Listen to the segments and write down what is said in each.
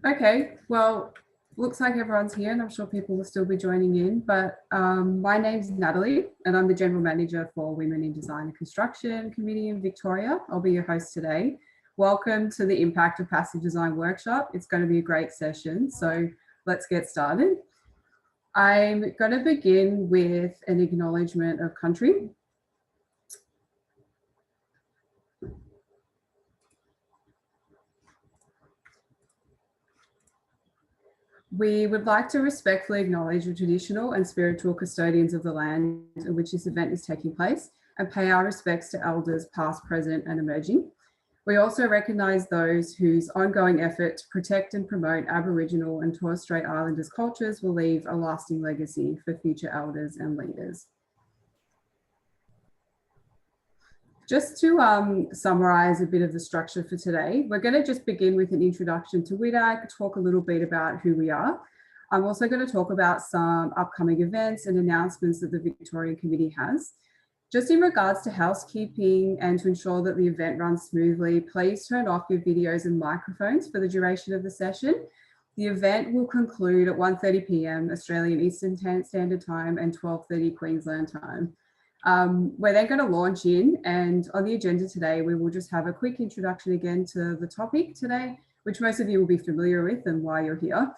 Okay, well, looks like everyone's here and I'm sure people will still be joining in, but my name's Natalie and I'm the General Manager for Women in Design and Construction Committee in Victoria. I'll be your host today. Welcome to the Impact of Passive Design workshop. It's going to be a great session, so let's get started. I'm going to begin with an acknowledgement of country. We would like to respectfully acknowledge the traditional and spiritual custodians of the land in which this event is taking place and pay our respects to elders past, present and emerging. We also recognise those whose ongoing effort to protect and promote Aboriginal and Torres Strait Islanders cultures will leave a lasting legacy for future elders and leaders. Just to summarise a bit of the structure for today, we're going to just begin with an introduction to WIDAC, talk a little bit about who we are. I'm also going to talk about some upcoming events and announcements that the Victorian Committee has. Just in regards to housekeeping and to ensure that the event runs smoothly, please turn off your videos and microphones for the duration of the session. The event will conclude at 1:30 p.m. Australian Eastern Standard Time and 12:30 Queensland time. We're then going to launch in, and on the agenda today, we will just have a quick introduction again to the topic today, which most of you will be familiar with and why you're here.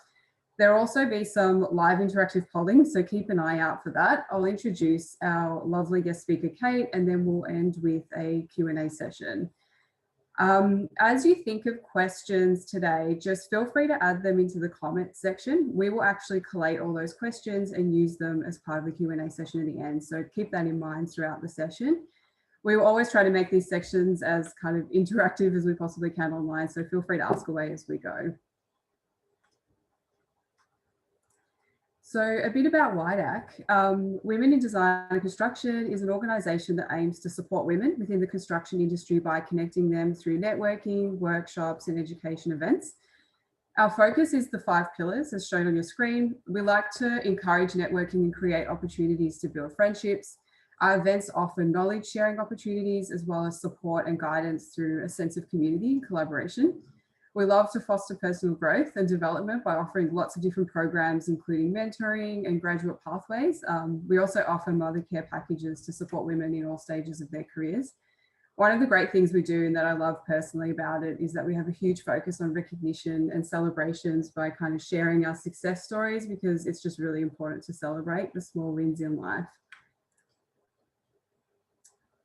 There'll also be some live interactive polling, so keep an eye out for that. I'll introduce our lovely guest speaker, Kate, and then we'll end with a Q&A session. As you think of questions today, just feel free to add them into the comment section. We will actually collate all those questions and use them as part of the Q&A session at the end. So keep that in mind throughout the session. We will always try to make these sections as kind of interactive as we possibly can online. So feel free to ask away as we go. So a bit about WIDAC. Women in Design and Construction is an organisation that aims to support women within the construction industry by connecting them through networking, workshops and education events. Our focus is the 5 pillars as shown on your screen. We like to encourage networking and create opportunities to build friendships. Our events offer knowledge sharing opportunities as well as support and guidance through a sense of community and collaboration. We love to foster personal growth and development by offering lots of different programs, including mentoring and graduate pathways. We also offer mother care packages to support women in all stages of their careers. One of the great things we do and that I love personally about it is that we have a huge focus on recognition and celebrations by kind of sharing our success stories, because it's just really important to celebrate the small wins in life.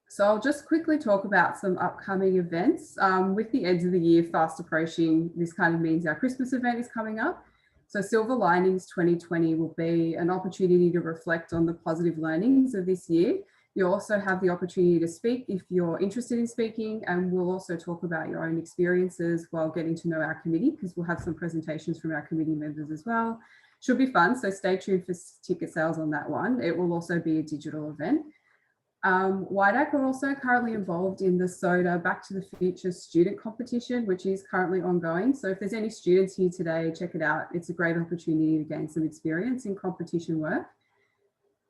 So I'll just quickly talk about some upcoming events. With the end of the year fast approaching, this kind of means our Christmas event is coming up. So Silver Linings 2020 will be an opportunity to reflect on the positive learnings of this year. You also have the opportunity to speak if you're interested in speaking, and we'll also talk about your own experiences while getting to know our committee, because we'll have some presentations from our committee members as well. Should be fun, so stay tuned for ticket sales on that one. It will also be a digital event. WIDAC are also currently involved in the SODA Back to the Future student competition, which is currently ongoing. So if there's any students here today, check it out. It's a great opportunity to gain some experience in competition work.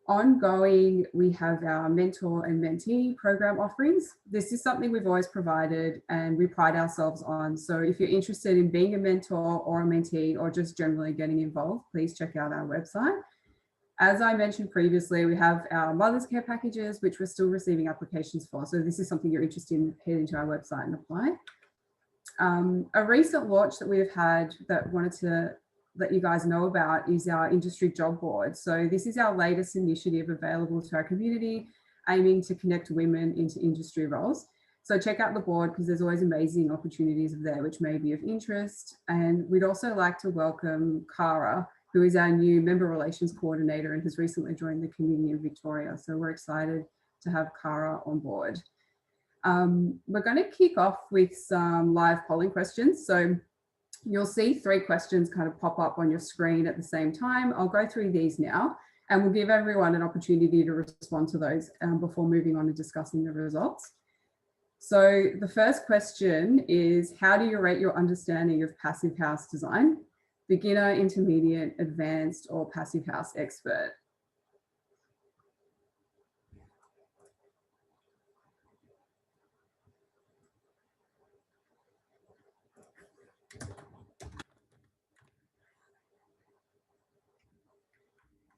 Ongoing, we have our mentor and mentee program offerings. This is something we've always provided and we pride ourselves on. So if you're interested in being a mentor or a mentee or just generally getting involved, please check out our website. As I mentioned previously, we have our mother's care packages, which we're still receiving applications for. So this is something you're interested in, head into our website and apply. A recent launch that we've had that wanted to let you guys know about is our industry job board. So this is our latest initiative available to our community, aiming to connect women into industry roles. So check out the board because there's always amazing opportunities there which may be of interest. And we'd also like to welcome Cara, who is our new member relations coordinator and has recently joined the community in Victoria. So we're excited to have Cara on board. We're going to kick off with some live polling questions. So you'll see 3 questions kind of pop up on your screen at the same time. I'll go through these now and we'll give everyone an opportunity to respond to those before moving on and discussing the results. So the first question is, how do you rate your understanding of passive house design? Beginner, intermediate, advanced, or passive house expert?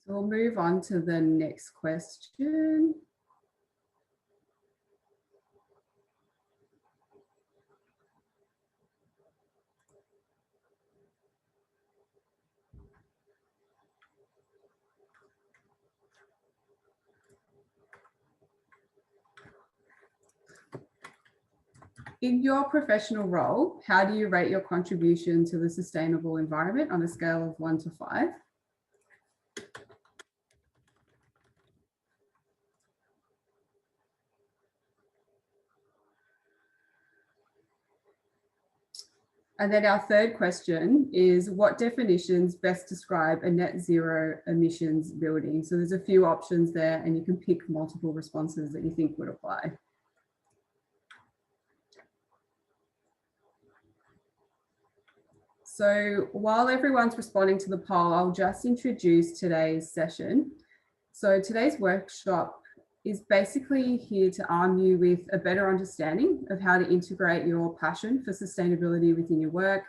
So we'll move on to the next question. In your professional role, how do you rate your contribution to the sustainable environment on a scale of 1 to 5? And then our third question is, what definitions best describe a net zero emissions building? So there's a few options there and you can pick multiple responses that you think would apply. So while everyone's responding to the poll, I'll just introduce today's session. So today's workshop is basically here to arm you with a better understanding of how to integrate your passion for sustainability within your work,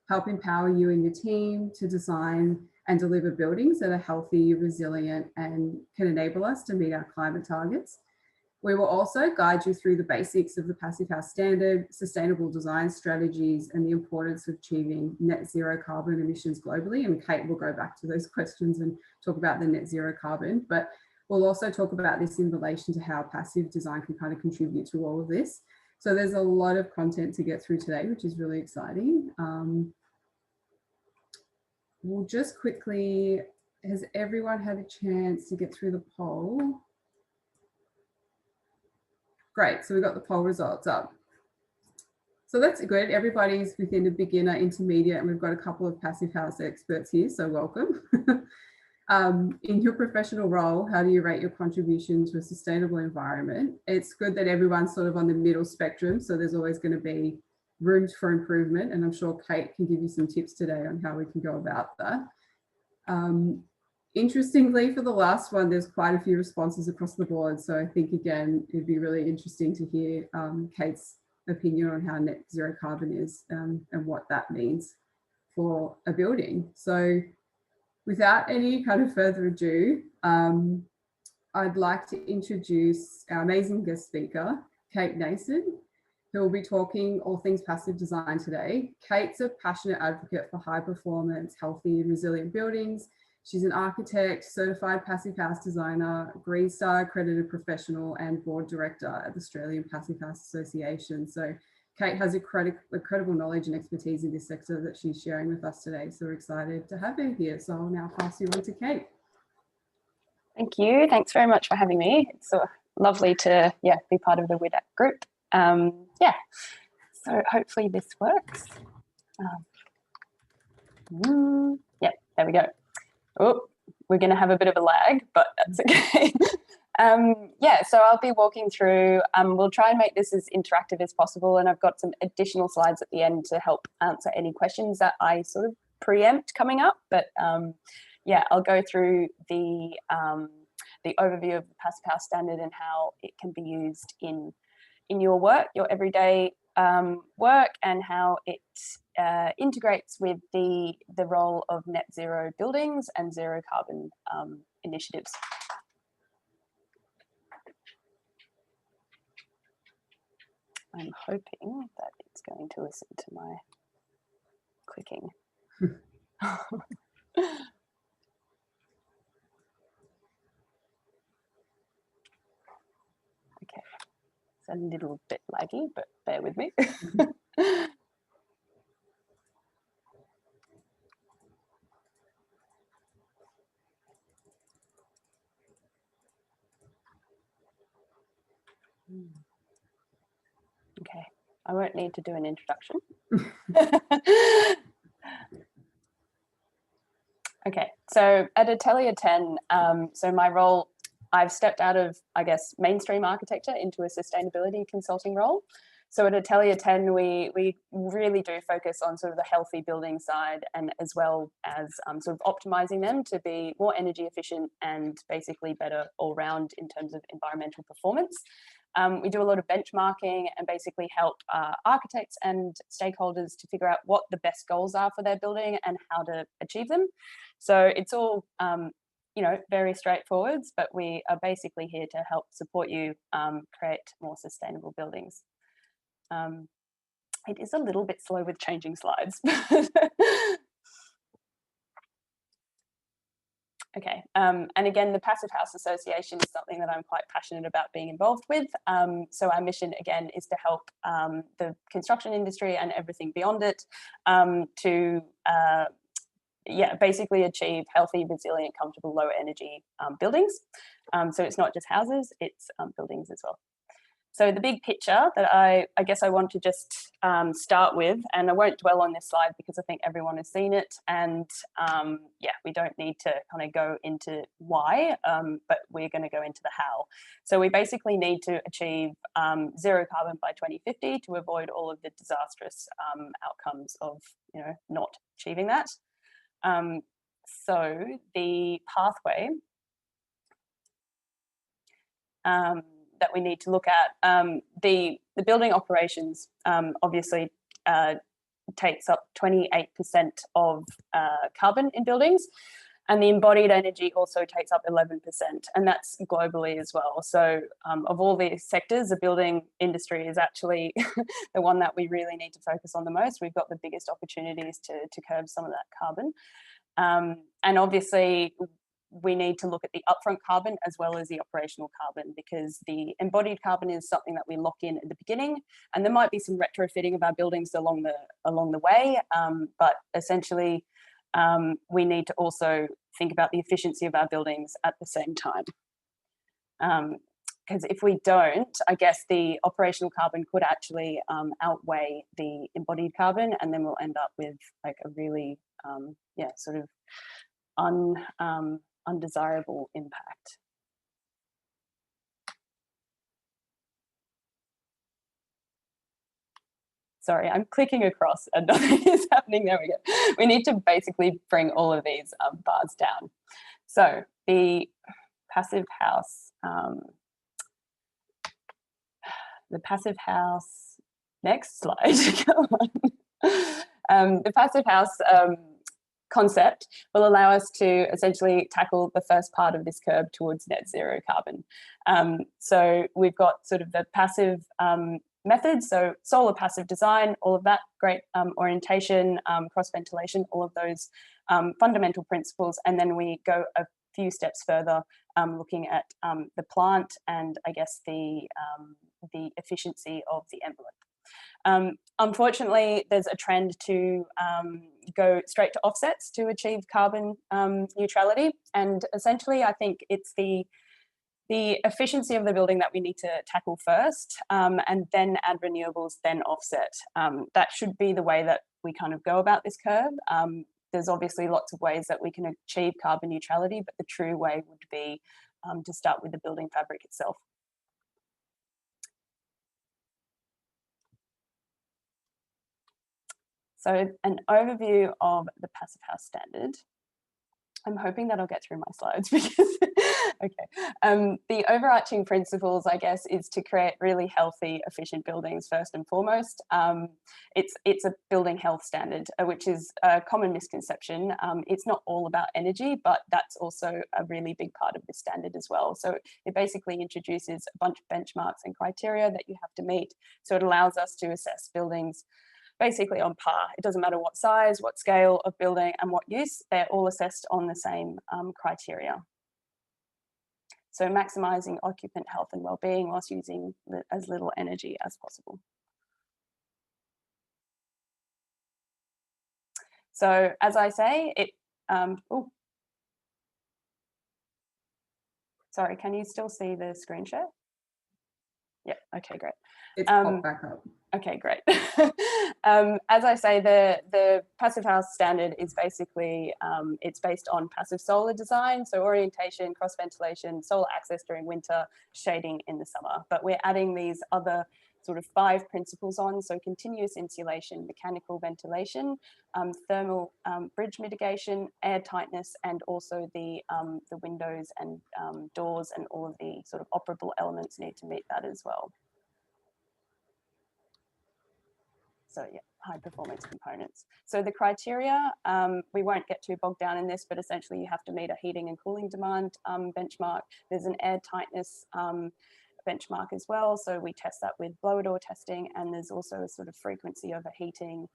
help empower you and your team to design and deliver buildings that are healthy, resilient, and can enable us to meet our climate targets. We will also guide you through the basics of the Passive House Standard, sustainable design strategies, and the importance of achieving net zero carbon emissions globally. And Kate will go back to those questions and talk about the net zero carbon, but we'll also talk about this in relation to how passive design can kind of contribute to all of this. So there's a lot of content to get through today, which is really exciting. We'll just quickly, has everyone had a chance to get through the poll? Great, so we got the poll results up. So that's good. Everybody's within a beginner, intermediate, and we've got a couple of Passive House experts here, so welcome. In your professional role, how do you rate your contribution to a sustainable environment? It's good that everyone's sort of on the middle spectrum, so there's always going to be room for improvement, and I'm sure Kate can give you some tips today on how we can go about that. Interestingly, for the last one, there's quite a few responses across the board. So I think, again, it'd be really interesting to hear Kate's opinion on how net zero carbon is and what that means for a building. So without any kind of further ado, I'd like to introduce our amazing guest speaker, Kate Nason, who will be talking all things passive design today. Kate's a passionate advocate for high performance, healthy and resilient buildings. She's an architect, certified passive house designer, Green Star accredited professional, and board director at the Australian Passive House Association. So Kate has incredible knowledge and expertise in this sector that she's sharing with us today. So we're excited to have her here. So I'll now pass you on to Kate. Thank you. Thanks very much for having me. It's so lovely to be part of the WIDAC group. So hopefully this works. Yep, there we go. Oh, we're going to have a bit of a lag, but that's okay. So I'll be walking through, we'll try and make this as interactive as possible, and I've got some additional slides at the end to help answer any questions that I sort of preempt coming up, but I'll go through the overview of the Passive House Standard and how it can be used in your work, your everyday work, and how it integrates with the role of net zero buildings and zero carbon initiatives. I'm hoping that it's going to listen to my clicking. Okay, it's a little bit laggy, but bear with me. Okay, I won't need to do an introduction. Okay, so at Atelier 10, so my role, I've stepped out of, I guess, mainstream architecture into a sustainability consulting role. So at Atelier 10, we really do focus on sort of the healthy building side, and as well as sort of optimizing them to be more energy efficient and basically better all round in terms of environmental performance. We do a lot of benchmarking and basically help architects and stakeholders to figure out what the best goals are for their building and how to achieve them. So it's all you know, very straightforward, but we are basically here to help support you create more sustainable buildings. It is a little bit slow with changing slides. Okay, and again, the Passive House Association is something that I'm quite passionate about being involved with. So our mission, again, is to help the construction industry and everything beyond it to yeah, basically achieve healthy, resilient, comfortable, low energy buildings. So it's not just houses, it's buildings as well. So the big picture that I guess I want to just start with, and I won't dwell on this slide because I think everyone has seen it, and yeah, we don't need to kind of go into why, but we're going to go into the how. So we basically need to achieve zero carbon by 2050 to avoid all of the disastrous outcomes of, you know, not achieving that. So the pathway that we need to look at, the building operations obviously takes up 28% of carbon in buildings, and the embodied energy also takes up 11%, and that's globally as well. So of all these sectors, the building industry is actually the one that we really need to focus on the most. We've got the biggest opportunities to curb some of that carbon. And obviously we need to look at the upfront carbon as well as the operational carbon, because the embodied carbon is something that we lock in at the beginning, and there might be some retrofitting of our buildings along the way, but essentially we need to also think about the efficiency of our buildings at the same time. Because if we don't, I guess the operational carbon could actually outweigh the embodied carbon, and then we'll end up with like a really yeah, sort of undesirable impact. Sorry, I'm clicking across and nothing is happening. There we go. We need to basically bring all of these bars down. So the passive house, next slide, come on. The passive house concept will allow us to essentially tackle the first part of this curve towards net zero carbon. So we've got sort of the passive methods, so solar passive design, all of that great orientation, cross ventilation, all of those fundamental principles, and then we go a few steps further, looking at the plant and I guess the efficiency of the envelope. Unfortunately, there's a trend to go straight to offsets to achieve carbon neutrality, and essentially I think it's the efficiency of the building that we need to tackle first, and then add renewables, then offset. That should be the way that we kind of go about this curve. There's obviously lots of ways that we can achieve carbon neutrality, but the true way would be to start with the building fabric itself. So an overview of the Passive House Standard. I'm hoping that I'll get through my slides because, okay. The overarching principles, I guess, is to create really healthy, efficient buildings first and foremost. It's a building health standard, which is a common misconception. It's not all about energy, but that's also a really big part of this standard as well. So it basically introduces a bunch of benchmarks and criteria that you have to meet. So it allows us to assess buildings basically on par. It doesn't matter what size, what scale of building and what use, they're all assessed on the same criteria. So maximizing occupant health and well-being whilst using as little energy as possible. So as I say, it, sorry, can you still see the screen share? Yeah, okay, great. It's popped back up. Okay, great. As I say, the Passive House Standard is basically, it's based on passive solar design, so orientation, cross ventilation, solar access during winter, shading in the summer. But we're adding these other sort of 5 principles on, so continuous insulation, mechanical ventilation, thermal bridge mitigation, air tightness, and also the windows and doors and all of the sort of operable elements need to meet that as well. So yeah, high performance components. So the criteria, we won't get too bogged down in this, but essentially you have to meet a heating and cooling demand benchmark. There's an air tightness benchmark as well. So we test that with blower door testing, and there's also a sort of frequency overheating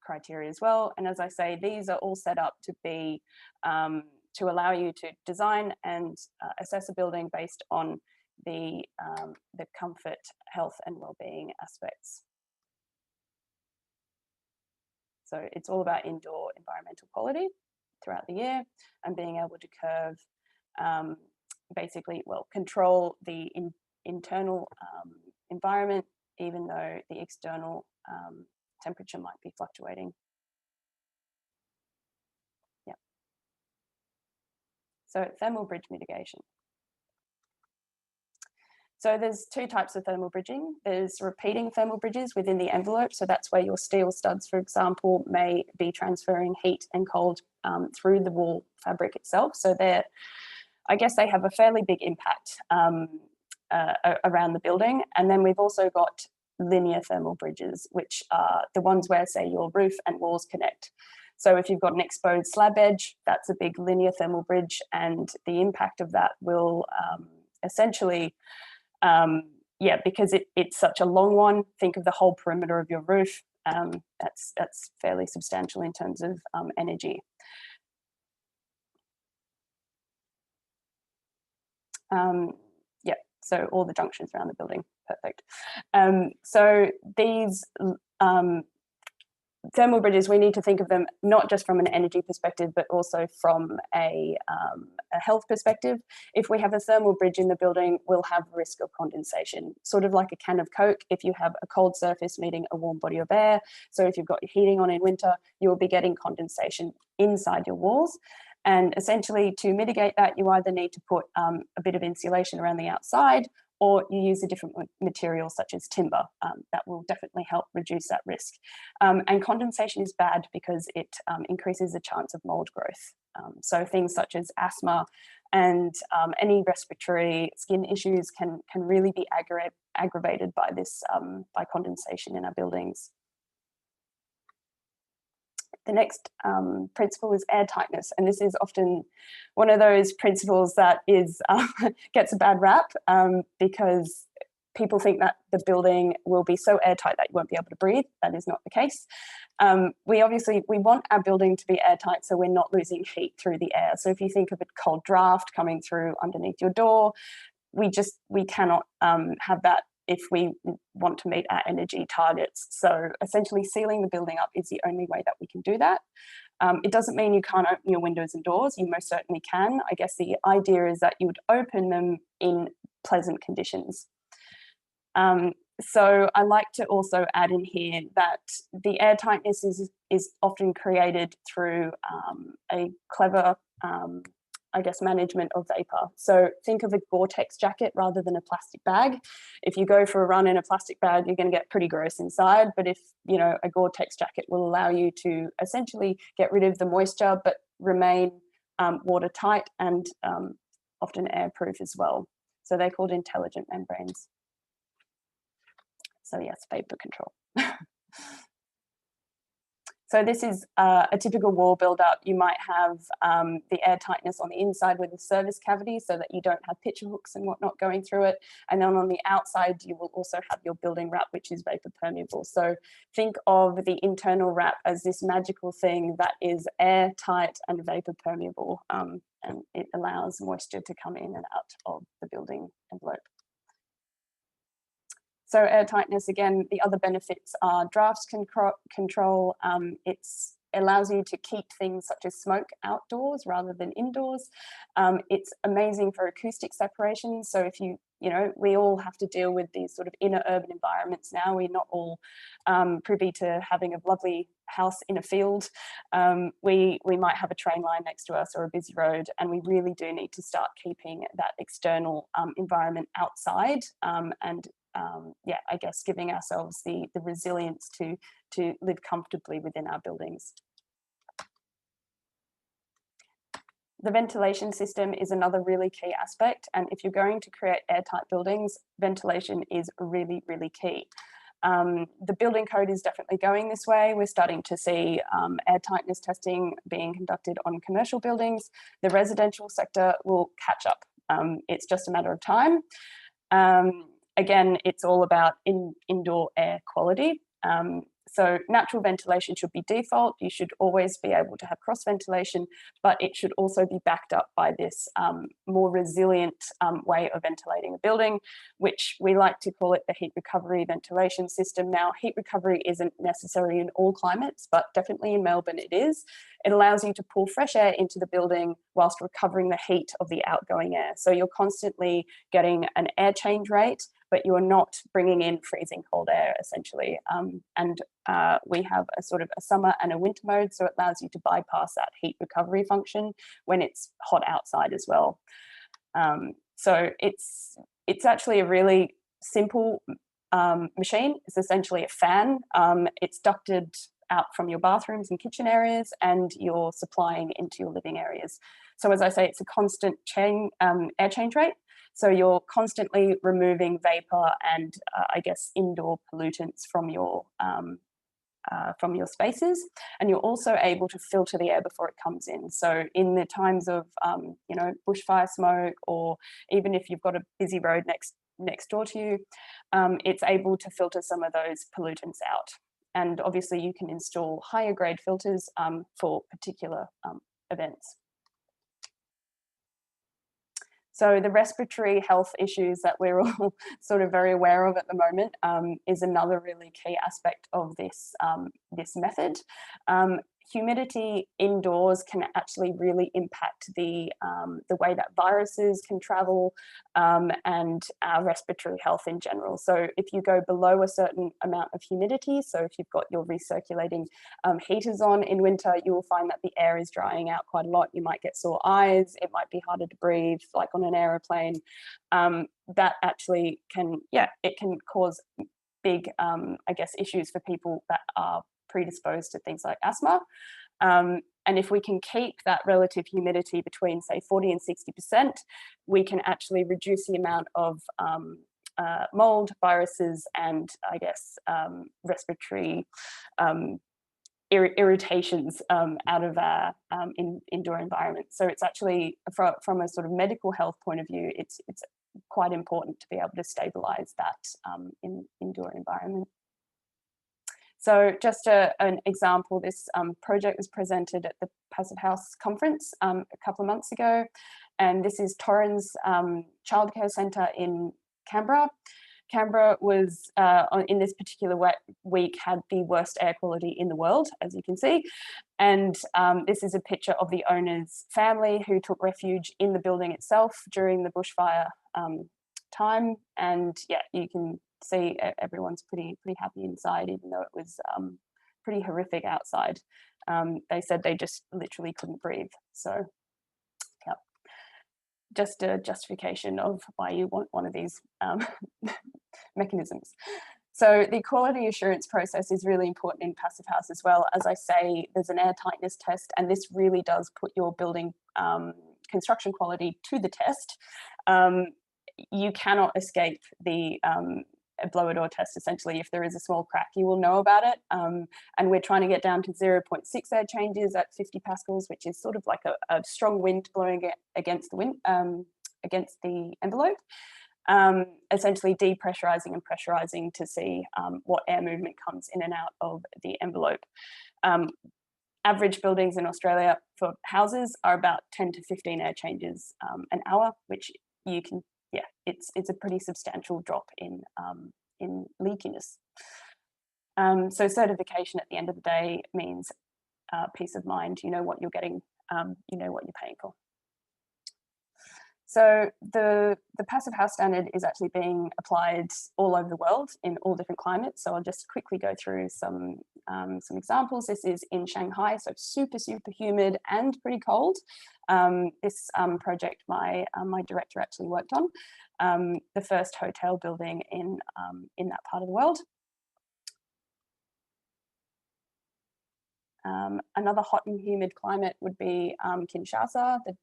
criteria as well. And as I say, these are all set up to be, to allow you to design and assess a building based on the comfort, health and well-being aspects. So it's all about indoor environmental quality throughout the year, and being able to curve, basically, well, control the internal environment, even though the external temperature might be fluctuating. Yeah. So thermal bridge mitigation. So there's two types of thermal bridging. There's repeating thermal bridges within the envelope. So that's where your steel studs, for example, may be transferring heat and cold through the wall fabric itself. So they're, I guess they have a fairly big impact around the building. And then we've also got linear thermal bridges, which are the ones where, say, your roof and walls connect. So if you've got an exposed slab edge, that's a big linear thermal bridge, and the impact of that will essentially, yeah, because it's such a long one, think of the whole perimeter of your roof. That's fairly substantial in terms of energy. Yeah, so all the junctions around the building, perfect. So these thermal bridges, we need to think of them not just from an energy perspective, but also from a health perspective. If we have a thermal bridge in the building, we'll have risk of condensation, sort of like a can of Coke if you have a cold surface meeting a warm body of air. So if you've got your heating on in winter, you will be getting condensation inside your walls. And essentially to mitigate that, you either need to put a bit of insulation around the outside, or you use a different material such as timber. That will definitely help reduce that risk. And condensation is bad because it increases the chance of mold growth. So things such as asthma and any respiratory skin issues can really be aggravated by this, by condensation in our buildings. The next principle is air tightness, and this is often one of those principles that is gets a bad rap because people think that the building will be so airtight that you won't be able to breathe. That is not the case. We want our building to be airtight so we're not losing heat through the air. So if you think of a cold draft coming through underneath your door, we cannot have that if we want to meet our energy targets. So essentially sealing the building up is the only way that we can do that. It doesn't mean you can't open your windows and doors. You most certainly can. I guess the idea is that you would open them in pleasant conditions. So I like to also add in here that the air tightness is often created through a clever I guess, management of vapor. So think of a Gore-Tex jacket rather than a plastic bag. If you go for a run in a plastic bag, you're going to get pretty gross inside. But if, you know, a Gore-Tex jacket will allow you to essentially get rid of the moisture, but remain watertight and often airproof as well. So they're called intelligent membranes. So yes, vapor control. So this is a typical wall build-up. You might have the air tightness on the inside with the service cavity so that you don't have picture hooks and whatnot going through it. And then on the outside, you will also have your building wrap, which is vapor permeable. So think of the internal wrap as this magical thing that is airtight and vapor permeable, and it allows moisture to come in and out of the building envelope. So air tightness, again, the other benefits are drafts control. It allows you to keep things such as smoke outdoors rather than indoors. It's amazing for acoustic separation. So if you know, we all have to deal with these sort of inner urban environments now. We're not all privy to having a lovely house in a field. We might have a train line next to us or a busy road, and we really do need to start keeping that external environment outside and yeah, I guess giving ourselves the resilience to live comfortably within our buildings. The ventilation system is another really key aspect, and if you're going to create airtight buildings, ventilation is really, really key. The building code is definitely going this way. We're starting to see air tightness testing being conducted on commercial buildings. The residential sector will catch up. It's just a matter of time. Again, it's all about indoor air quality. So natural ventilation should be default. You should always be able to have cross ventilation, but it should also be backed up by this more resilient way of ventilating a building, which we like to call it the heat recovery ventilation system. Now, heat recovery isn't necessary in all climates, but definitely in Melbourne it is. It allows you to pull fresh air into the building whilst recovering the heat of the outgoing air. So you're constantly getting an air change rate, but you're not bringing in freezing cold air, essentially. We have a sort of a summer and a winter mode, so it allows you to bypass that heat recovery function when it's hot outside as well. So it's actually a really simple machine. It's essentially a fan. It's ducted out from your bathrooms and kitchen areas, and you're supplying into your living areas. So as I say, it's a constant air change rate. So you're constantly removing vapor and I guess indoor pollutants from your spaces, and you're also able to filter the air before it comes in. So in the times of you know, bushfire smoke, or even if you've got a busy road next door to you, it's able to filter some of those pollutants out. And obviously you can install higher grade filters for particular events. So the respiratory health issues that we're all sort of very aware of at the moment is another really key aspect of this, this method. Humidity indoors can actually really impact the way that viruses can travel and our respiratory health in general. So if you go below a certain amount of humidity, so if you've got your recirculating heaters on in winter, you will find that the air is drying out quite a lot. You might get sore eyes. It might be harder to breathe, like on an aeroplane. That actually can, yeah, it can cause big, I guess, issues for people that are predisposed to things like asthma. And if we can keep that relative humidity between, say, 40 and 60%, we can actually reduce the amount of mold, viruses, and I guess respiratory irritations out of our indoor environment. So it's actually, from a sort of medical health point of view, it's quite important to be able to stabilize that indoor environment. So just an example, this project was presented at the Passive House conference a couple of months ago, and this is Torrens Childcare Centre in Canberra. Canberra was, in this particular week, had the worst air quality in the world, as you can see. And this is a picture of the owner's family who took refuge in the building itself during the bushfire time. And yeah, you can see everyone's pretty happy inside, even though it was pretty horrific outside. They said they just literally couldn't breathe. So yeah, just a justification of why you want one of these mechanisms. So the quality assurance process is really important in Passive House as well. As I say, there's an air tightness test, and this really does put your building construction quality to the test. You cannot escape the blower door test. Essentially, if there is a small crack, you will know about it. And we're trying to get down to 0.6 air changes at 50 pascals, which is sort of like a strong wind blowing against the wind, against the envelope. Essentially depressurizing and pressurizing to see what air movement comes in and out of the envelope. Average buildings in Australia for houses are about 10 to 15 air changes an hour, which you can, yeah, it's a pretty substantial drop in leakiness. So certification at the end of the day means peace of mind. You know what you're getting, you know what you're paying for. So the Passive House standard is actually being applied all over the world in all different climates. So I'll just quickly go through some examples. This is in Shanghai, so super humid and pretty cold. This project my director actually worked on, the first hotel building in that part of the world. Another hot and humid climate would be Kinshasa, the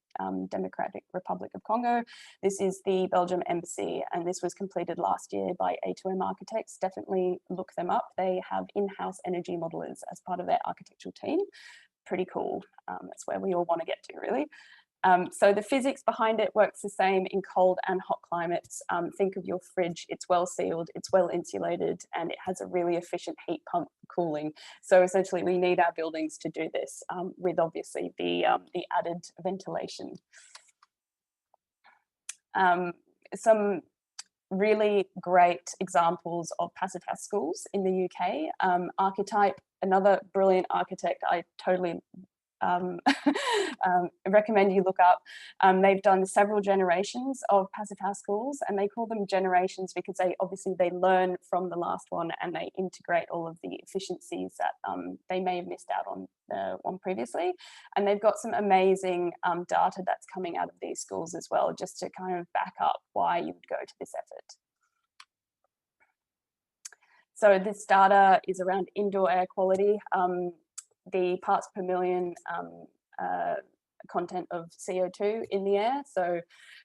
Democratic Republic of Congo. This is the Belgium embassy, and this was completed last year by A2M Architects. Definitely look them up. They have in-house energy modelers as part of their architectural team. Pretty cool. That's where we all want to get to, really. So the physics behind it works the same in cold and hot climates. Think of your fridge, it's well sealed, it's well insulated, and it has a really efficient heat pump cooling. So essentially we need our buildings to do this with obviously the added ventilation. Some really great examples of passive house schools in the UK. Archetype, another brilliant architect I totally recommend you look up. They've done several generations of passive house schools, and they call them generations because they learn from the last one and they integrate all of the efficiencies that they may have missed out on the one previously. And they've got some amazing data that's coming out of these schools as well, just to kind of back up why you would go to this effort. So this data is around indoor air quality. The parts per million content of CO2 in the air. So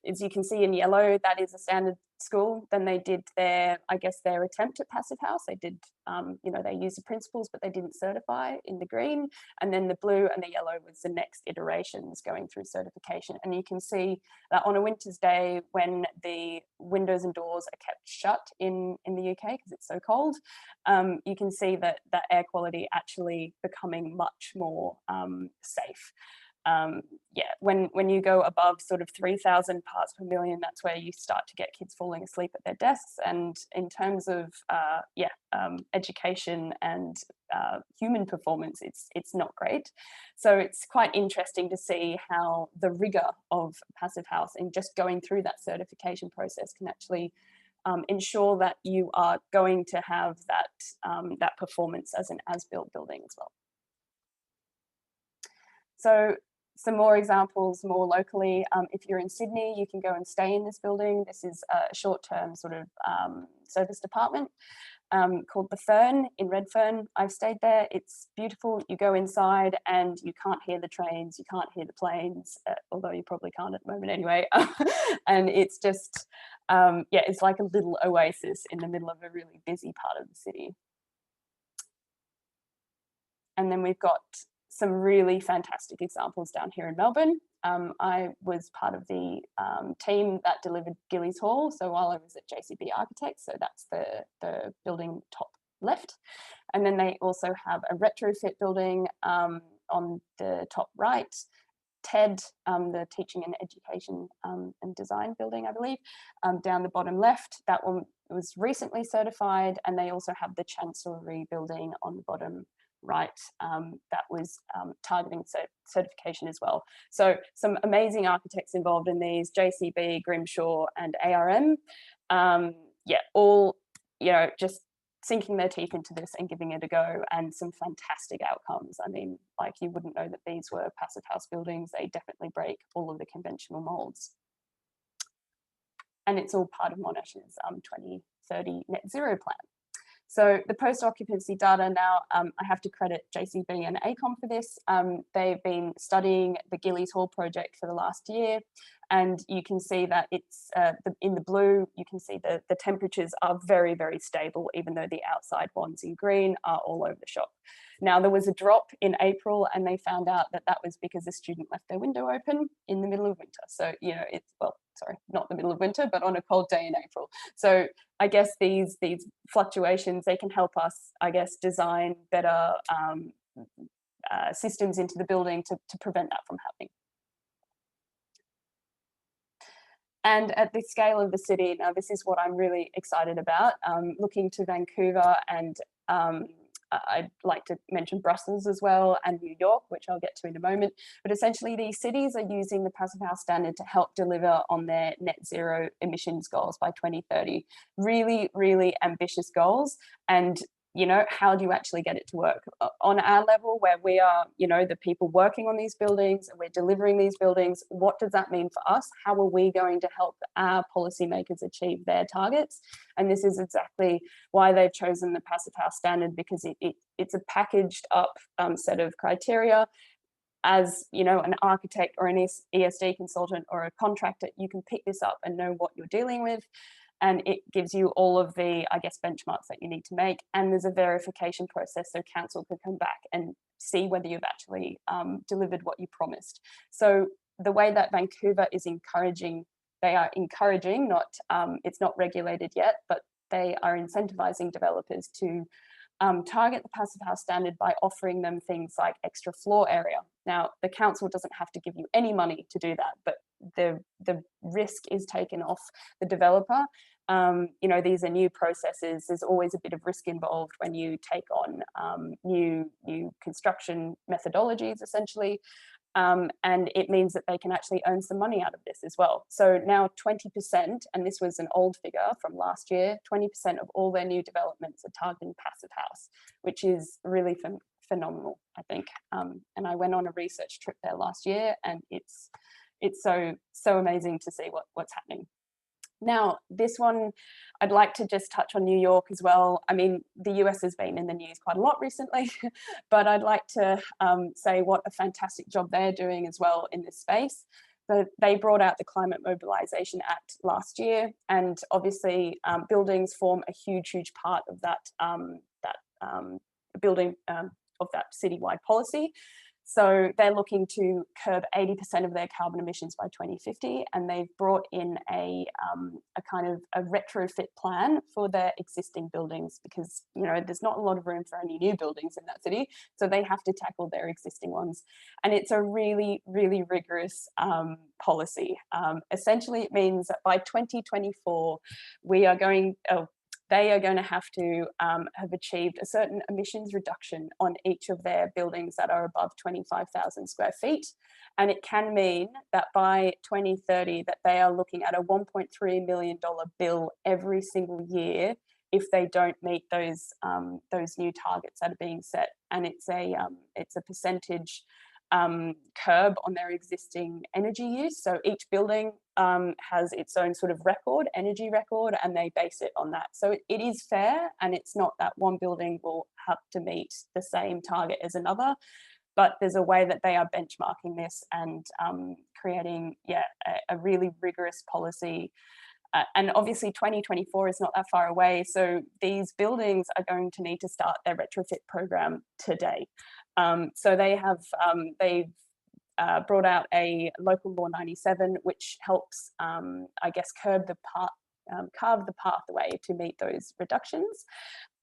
as you can see in yellow, that is a standard school. Then they did their attempt at passive house. They did, they used the principles, but they didn't certify in the green. And then the blue and the yellow was the next iterations going through certification. And you can see that on a winter's day, when the windows and doors are kept shut in the UK because it's so cold, you can see that air quality actually becoming much more safe. When you go above sort of 3,000 parts per million, that's where you start to get kids falling asleep at their desks. And in terms of education and human performance, it's not great. So it's quite interesting to see how the rigor of passive house and just going through that certification process can actually ensure that you are going to have that performance as an as-built building as well. So some more examples more locally. If you're in Sydney, you can go and stay in this building. This is a short-term sort of service department called the Fern in Redfern. I've stayed there. It's beautiful. You go inside and you can't hear the trains, you can't hear the planes, although you probably can't at the moment anyway. And it's just, it's like a little oasis in the middle of a really busy part of the city. And then we've got some really fantastic examples down here in Melbourne. I was part of the team that delivered Gillies Hall. So while I was at JCB Architects, so that's the building top left. And then they also have a retrofit building on the top right. TED, the Teaching and Education and Design building, I believe, down the bottom left. That one was recently certified, and they also have the Chancellery building on the bottom right, that was targeting certification as well. So some amazing architects involved in these: JCB, Grimshaw and ARM. All just sinking their teeth into this and giving it a go, and some fantastic outcomes. I mean, like, you wouldn't know that these were passive house buildings. They definitely break all of the conventional molds. And it's all part of Monash's 2030 net zero plan. So the post-occupancy data now, I have to credit JCB and ACOM for this. They've been studying the Gillies Hall project for the last year, and you can see that it's in the blue, you can see the temperatures are very, very stable, even though the outside ones in green are all over the shop. Now, there was a drop in April, and they found out that that was because a student left their window open in the middle of winter. So, sorry, not the middle of winter, but on a cold day in April. So I guess these fluctuations, they can help us, I guess, design better systems into the building to prevent that from happening. And at the scale of the city, now this is what I'm really excited about, looking to Vancouver, and I'd like to mention Brussels as well, and New York, which I'll get to in a moment. But essentially, these cities are using the Passive House Standard to help deliver on their net zero emissions goals by 2030. Really, really ambitious goals. And you know, how do you actually get it to work? On our level, where we are, you know, the people working on these buildings and we're delivering these buildings, what does that mean for us? How are we going to help our policymakers achieve their targets? And this is exactly why they've chosen the Passive House Standard, because it's a packaged up set of criteria. As you know, an architect or an ESD consultant or a contractor, you can pick this up and know what you're dealing with. And it gives you all of the, I guess, benchmarks that you need to make. And there's a verification process, so council can come back and see whether you've actually delivered what you promised. So the way that Vancouver is encouraging, they are encouraging, not it's not regulated yet, but they are incentivizing developers to target the Passive House Standard by offering them things like extra floor area. Now, the council doesn't have to give you any money to do that, but the risk is taken off the developer. You know, these are new processes. There's always a bit of risk involved when you take on new construction methodologies, essentially. And it means that they can actually earn some money out of this as well. So now 20%, and this was an old figure from last year, 20% of all their new developments are targeting Passive House, which is really phenomenal, I think. And I went on a research trip there last year, and it's so amazing to see what's happening. Now, this one, I'd like to just touch on New York as well. I mean, the US has been in the news quite a lot recently, but I'd like to say what a fantastic job they're doing as well in this space. So they brought out the Climate Mobilization Act last year, and obviously buildings form a huge part of that building of that citywide policy. So they're looking to curb 80% of their carbon emissions by 2050, and they've brought in a kind of a retrofit plan for their existing buildings, because, you know, there's not a lot of room for any new buildings in that city, so they have to tackle their existing ones. And it's a really rigorous policy. Essentially, it means that by 2024, we are going, they are going to have to have achieved a certain emissions reduction on each of their buildings that are above 25,000 square feet. And it can mean that by 2030 that they are looking at a $1.3 million bill every single year if they don't meet those new targets that are being set. And it's a percentage curb on their existing energy use. So each building has its own sort of record, energy record, and they base it on that. So it is fair, and it's not that one building will have to meet the same target as another, but there's a way that they are benchmarking this and creating, a really rigorous policy. And obviously 2024 is not that far away. So these buildings are going to need to start their retrofit program today. So they have, they've brought out a local law 97, which helps, I guess, carve the pathway to meet those reductions.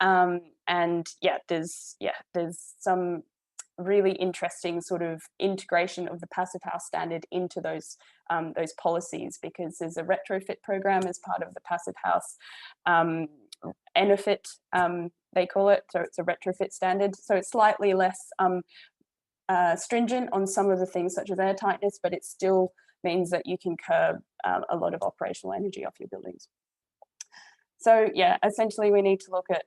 And there's some really interesting sort of integration of the Passive House Standard into those policies, because there's a retrofit program as part of the Passive House benefit, they call it. So it's a retrofit standard. So it's slightly less stringent on some of the things such as air tightness, but it still means that you can curb a lot of operational energy off your buildings. So yeah, essentially we need to look at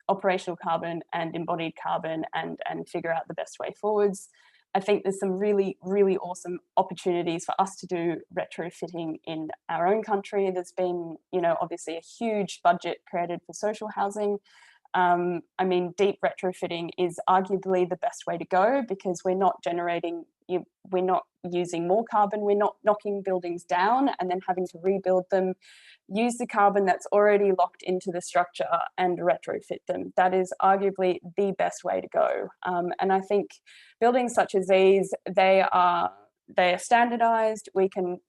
operational carbon and embodied carbon and figure out the best way forwards. I think there's some really awesome opportunities for us to do retrofitting in our own country. There's been, you know, obviously a huge budget created for social housing. I mean, deep retrofitting is arguably the best way to go, because we're not generating, we're not using more carbon, we're not knocking buildings down and then having to rebuild them. Use the carbon that's already locked into the structure and retrofit them. That is arguably the best way to go. And I think buildings such as these, they are standardized. We can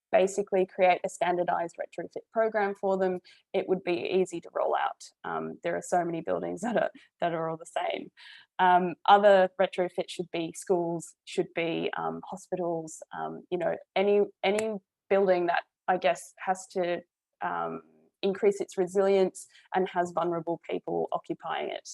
basically create a standardized retrofit program for them. It would be easy to roll out. There are so many buildings that are all the same. Other retrofits should be schools, should be hospitals, you know, any building that I guess has to increase its resilience and has vulnerable people occupying it.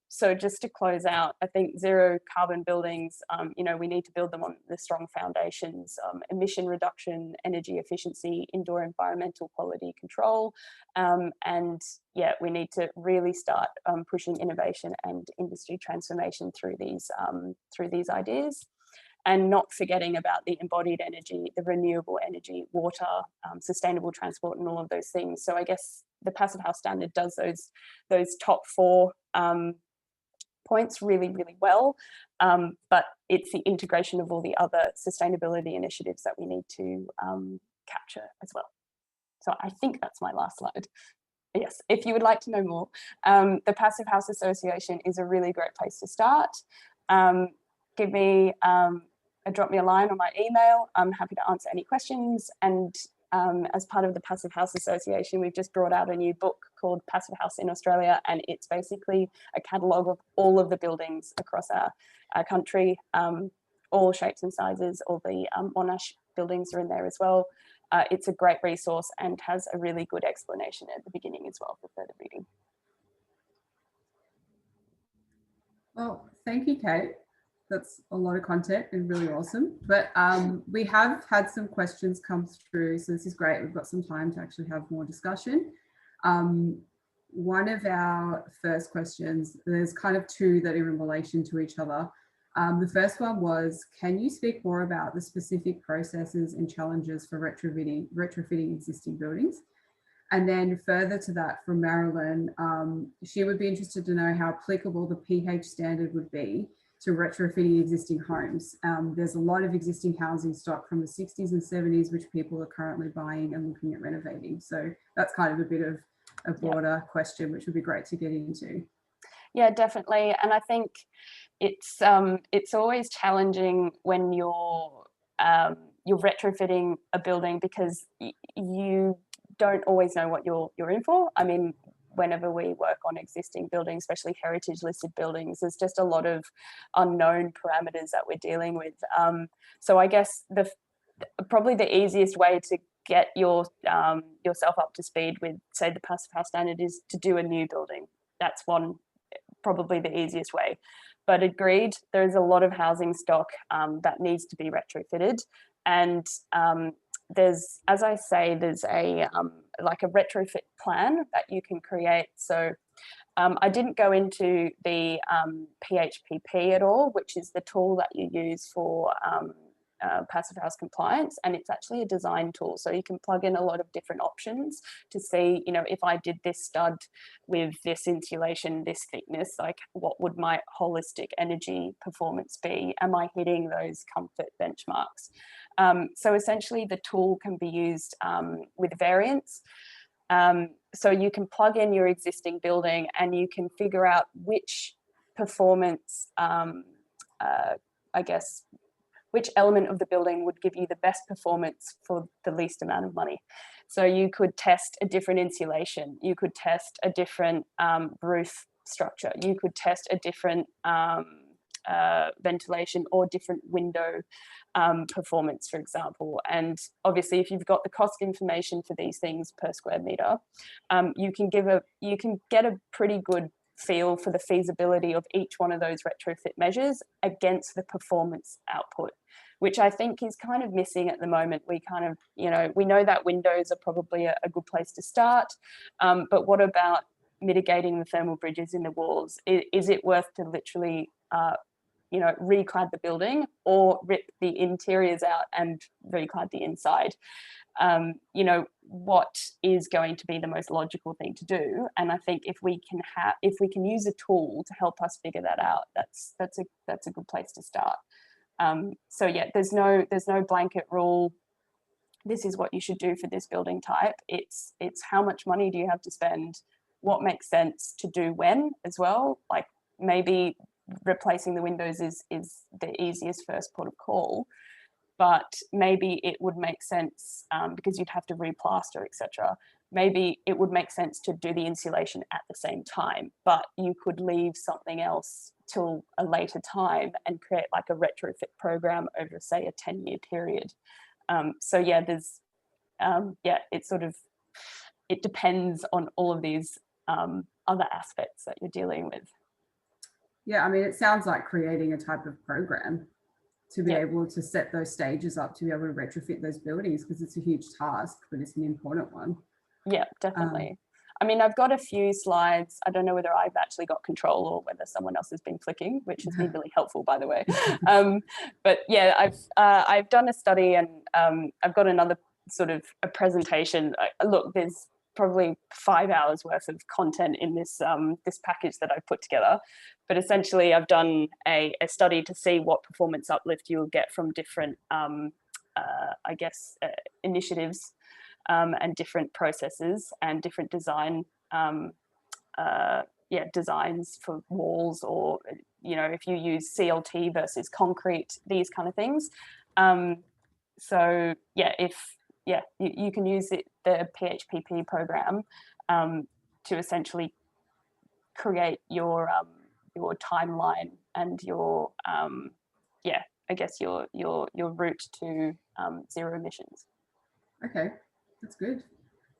So just to close out, I think zero carbon buildings, you know, we need to build them on the strong foundations, emission reduction, energy efficiency, indoor environmental quality control. And yeah, we need to really start pushing innovation and industry transformation through these ideas. And not forgetting about the embodied energy, the renewable energy, water, sustainable transport, and all of those things. So I guess the Passive House Standard does those top four points really, really well. But it's the integration of all the other sustainability initiatives that we need to capture as well. So I think that's my last slide. Yes, if you would like to know more, the Passive House Association is a really great place to start. Drop me a line on my email. I'm happy to answer any questions. And as part of the Passive House Association, we've just brought out a new book called Passive House in Australia, and it's basically a catalogue of all of the buildings across our country, all shapes and sizes. All the Monash buildings are in there as well. It's a great resource and has a really good explanation at the beginning as well for further reading. Well, thank you, Kate. That's a lot of content and really awesome. But we have had some questions come through, so this is great. We've got some time to actually have more discussion. One of our first questions, there's kind of two that are in relation to each other. The first one was, can you speak more about the specific processes and challenges for retrofitting existing buildings? And then further to that, from Marilyn, she would be interested to know how applicable the pH standard would be to retrofitting existing homes. There's a lot of existing housing stock from the 60s and 70s, which people are currently buying and looking at renovating. So that's kind of a bit of a broader question, which would be great to get into. Yeah, definitely. And I think it's always challenging when you're retrofitting a building, because you don't always know what you're in for. I mean, whenever we work on existing buildings, especially heritage listed buildings, there's just a lot of unknown parameters that we're dealing with. So I guess probably the easiest way to get yourself up to speed with, say, the Passive House Standard is to do a new building. That's probably the easiest way. But agreed, there's a lot of housing stock that needs to be retrofitted. And there's, as I say, there's a like a retrofit plan that you can create. So I didn't go into the PHPP at all, which is the tool that you use for Passive House compliance, and it's actually a design tool. So you can plug in a lot of different options to see, you know, if I did this stud with this insulation, this thickness, like what would my holistic energy performance be? Am I hitting those comfort benchmarks? So essentially the tool can be used with variants. So you can plug in your existing building and you can figure out which performance, I guess, which element of the building would give you the best performance for the least amount of money. So you could test a different insulation, you could test a different roof structure, you could test a different ventilation or different window performance, for example. And obviously, if you've got the cost information for these things per square meter, you can get a pretty good feel for the feasibility of each one of those retrofit measures against the performance output, which I think is kind of missing at the moment. We kind of, we know that windows are probably a good place to start, but what about mitigating the thermal bridges in the walls? Is it worth to literally reclad the building or rip the interiors out and reclad the inside? What is going to be the most logical thing to do? And I think if we can use a tool to help us figure that out, that's a good place to start. So yeah, there's no blanket rule. This is what you should do for this building type. It's how much money do you have to spend? What makes sense to do when as well? Like maybe replacing the windows is the easiest first port of call, but maybe it would make sense because you'd have to replaster, etc. Maybe it would make sense to do the insulation at the same time, but you could leave something else till a later time and create like a retrofit program over, say, a 10-year period. So yeah, there's it depends on all of these other aspects that you're dealing with. Yeah, I mean, it sounds like creating a type of program to be Yeah. able to set those stages up to be able to retrofit those buildings, because it's a huge task, but it's an important one. Yeah, definitely. I mean, I've got a few slides. I don't know whether I've actually got control or whether someone else has been flicking, which has been really helpful, by the way. But yeah, I've done a study, and I've got another sort of a presentation. Look, there's probably 5 hours worth of content in this this package that I've put together. But essentially, I've done a study to see what performance uplift you'll get from different, I guess, initiatives. And different processes and different design, designs for walls, or, you know, if you use CLT versus concrete, these kind of things. So yeah, you can use the PHPP program to essentially create your timeline and your I guess your route to zero emissions. Okay, that's good.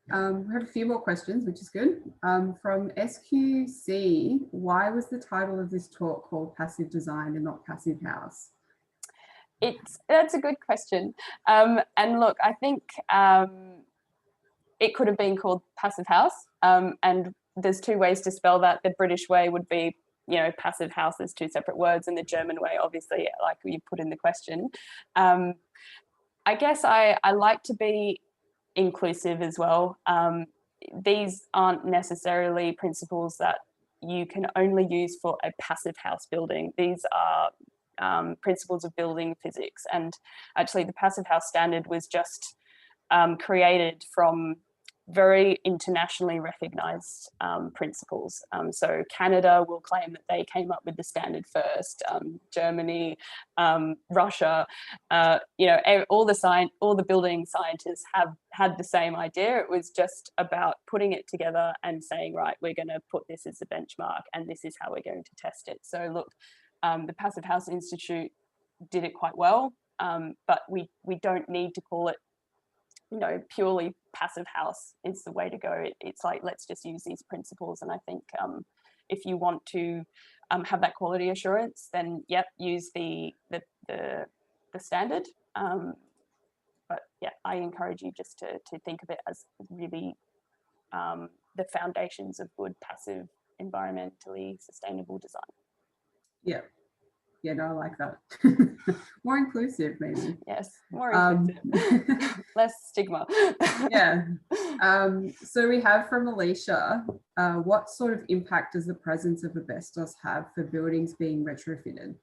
We have a few more questions, which is good. From SQC, why was the title of this talk called Passive Design and not Passive House? That's a good question. And look, I think it could have been called Passive House. And there's two ways to spell that. The British way would be, you know, passive house is two separate words, and the German way, obviously, like you put in the question. I guess I like to be inclusive as well. These aren't necessarily principles that you can only use for a passive house building. These are principles of building physics. And actually the passive house standard was just created from very internationally recognized principles. So Canada will claim that they came up with the standard first. Germany, Russia, you know, all the building scientists have had the same idea. It was just about putting it together and saying, right, we're going to put this as a benchmark, and this is how we're going to test it. So look, the Passive House Institute did it quite well, but we don't need to call it, you know, purely passive house is the way to go. It's like, let's just use these principles. And I think if you want to have that quality assurance, then yep, use the standard. But yeah, I encourage you just to think of it as really the foundations of good, passive, environmentally sustainable design. Yeah. Yeah, no, I like that. More inclusive, maybe. Yes, more inclusive. Less stigma. Yeah. So we have from Alicia, what sort of impact does the presence of asbestos have for buildings being retrofitted?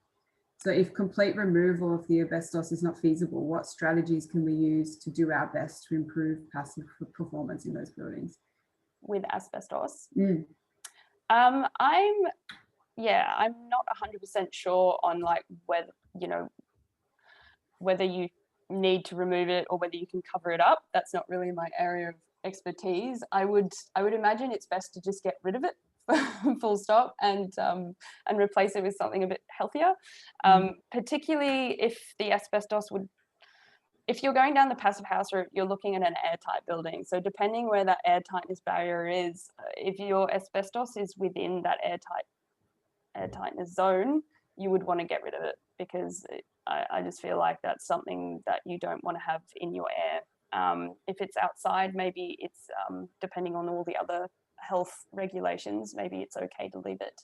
So if complete removal of the asbestos is not feasible, what strategies can we use to do our best to improve passive performance in those buildings? With asbestos? Mm. I'm not 100% sure on like whether you need to remove it or whether you can cover it up. That's not really my area of expertise. I would imagine it's best to just get rid of it, full stop, and replace it with something a bit healthier. Particularly if the asbestos if you're going down the passive house route, you're looking at an airtight building. So depending where that airtightness barrier is, if your asbestos is within that airtightness zone, you would want to get rid of it, because I just feel like that's something that you don't want to have in your air. If it's outside, maybe it's depending on all the other health regulations, maybe it's okay to leave it.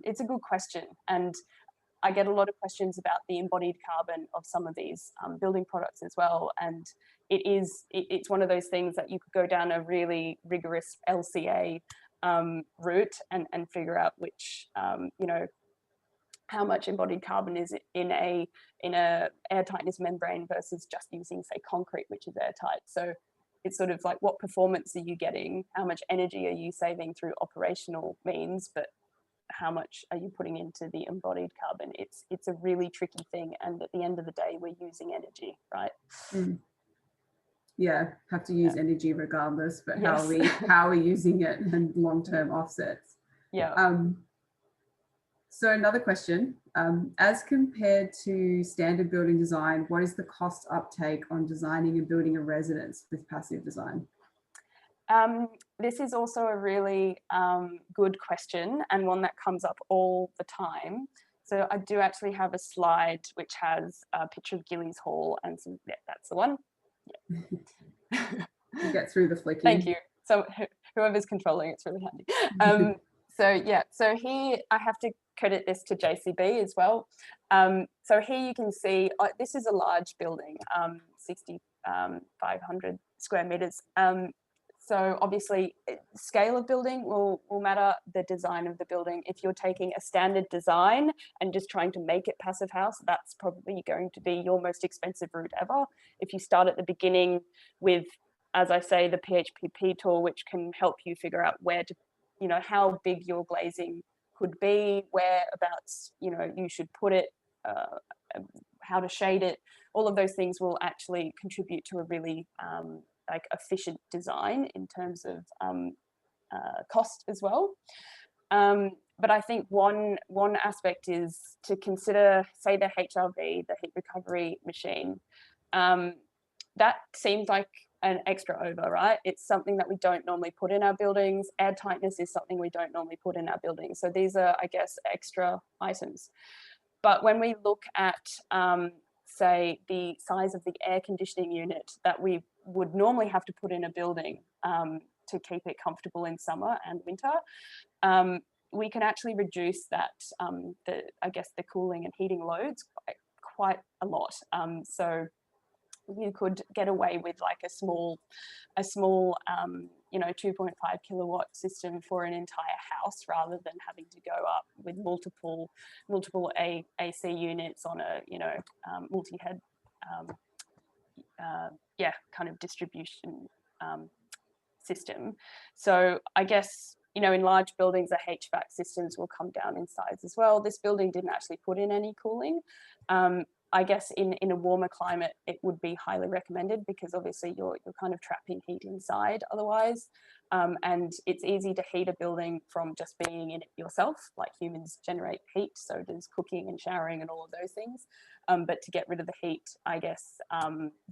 It's a good question, and I get a lot of questions about the embodied carbon of some of these building products as well. And it's one of those things that you could go down a really rigorous LCA route and figure out which, how much embodied carbon is in a airtightness membrane versus just using, say, concrete, which is airtight. So it's sort of like, what performance are you getting? How much energy are you saving through operational means? But how much are you putting into the embodied carbon? It's a really tricky thing, and at the end of the day, we're using energy, right? Yeah, have to use energy regardless, but Yes. how are we using it, and long-term offsets. Yeah. So another question, as compared to standard building design, what is the cost uptake on designing and building a residence with passive design? This is also a really good question, and one that comes up all the time. So I do actually have a slide which has a picture of Gillies Hall and some, yeah, that's the one. Yeah. You get through the flicking. Thank you. So whoever's controlling it's really handy. So yeah, so here I have to credit this to JCB as well. So here you can see, this is a large building, 6,500 square meters. So obviously scale of building will matter, the design of the building. If you're taking a standard design and just trying to make it passive house, that's probably going to be your most expensive route ever. If you start at the beginning with, as I say, the PHPP tool, which can help you figure out where to, you know, how big your glazing could be, whereabouts, you know, you should put it, how to shade it, all of those things will actually contribute to a really like efficient design in terms of cost as well. But I think one aspect is to consider, say, the HRV, the heat recovery machine. That seems like an extra over, right? It's something that we don't normally put in our buildings. Air tightness is something we don't normally put in our buildings. So these are, I guess, extra items. But when we look at, say, the size of the air conditioning unit that we would normally have to put in a building to keep it comfortable in summer and winter, we can actually reduce that, I guess, the cooling and heating loads quite a lot. So you could get away with like a small you know, 2.5 kilowatt system for an entire house, rather than having to go up with multiple AC units on a, you know, multi-head yeah, kind of distribution system. So I guess, you know, in large buildings, the HVAC systems will come down in size as well. This building didn't actually put in any cooling. I guess in a warmer climate, it would be highly recommended, because obviously you're kind of trapping heat inside otherwise. And it's easy to heat a building from just being in it yourself, like humans generate heat, so does cooking and showering and all of those things. But to get rid of the heat, I guess,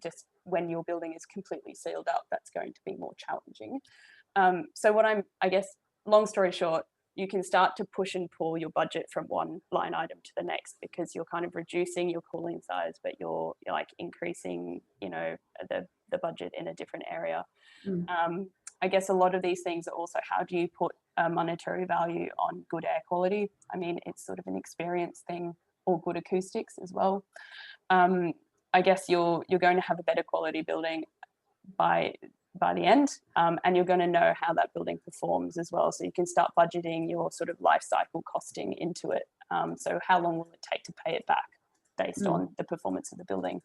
just when your building is completely sealed up, that's going to be more challenging. So I guess, long story short, you can start to push and pull your budget from one line item to the next, because you're kind of reducing your cooling size, but you're like increasing, you know, the budget in a different area. I guess a lot of these things are also, how do you put a monetary value on good air quality? I mean, it's sort of an experience thing, or good acoustics as well. I guess you're going to have a better quality building by the end, and you're going to know how that building performs as well, so you can start budgeting your sort of life cycle costing into it. So how long will it take to pay it back based on the performance of the building?